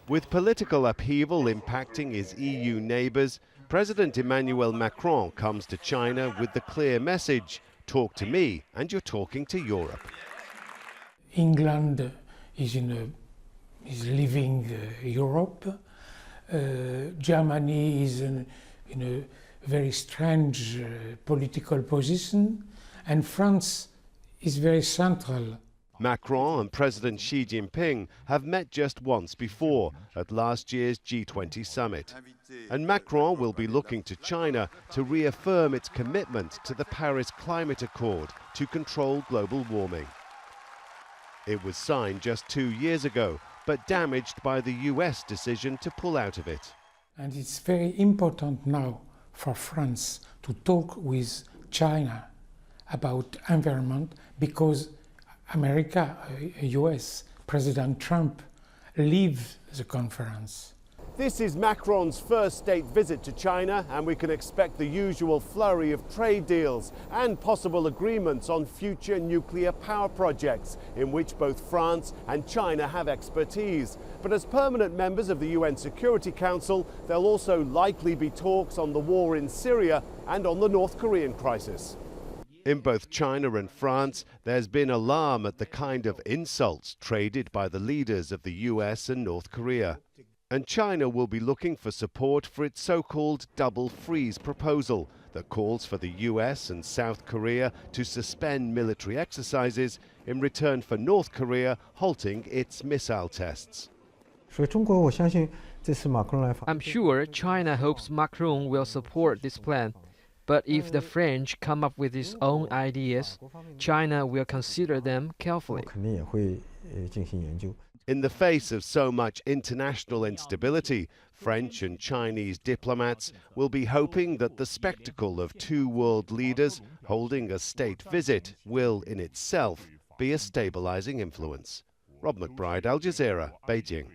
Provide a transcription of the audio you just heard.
With political upheaval impacting his EU neighbours, President Emmanuel Macron comes to China with the clear message, talk to me and you're talking to Europe. England is leaving Europe. Germany is in a very strange political position, and France is very central. Macron and President Xi Jinping have met just once before, at last year's G20 summit. And Macron will be looking to China to reaffirm its commitment to the Paris Climate Accord to control global warming. It was signed just 2 years ago, but damaged by the US decision to pull out of it. And it's very important now for France to talk with China about environment, because America, US, President Trump leave the conference. This is Macron's first state visit to China, and we can expect the usual flurry of trade deals and possible agreements on future nuclear power projects in which both France and China have expertise. But as permanent members of the UN Security Council, there'll also likely be talks on the war in Syria and on the North Korean crisis. In both China and France, there's been alarm at the kind of insults traded by the leaders of the US and North Korea. And China will be looking for support for its so-called double freeze proposal that calls for the US and South Korea to suspend military exercises in return for North Korea halting its missile tests. I'm sure China hopes Macron will support this plan. But if the French come up with its own ideas, China will consider them carefully. In the face of so much international instability, French and Chinese diplomats will be hoping that the spectacle of two world leaders holding a state visit will, in itself, be a stabilizing influence. Rob McBride, Al Jazeera, Beijing.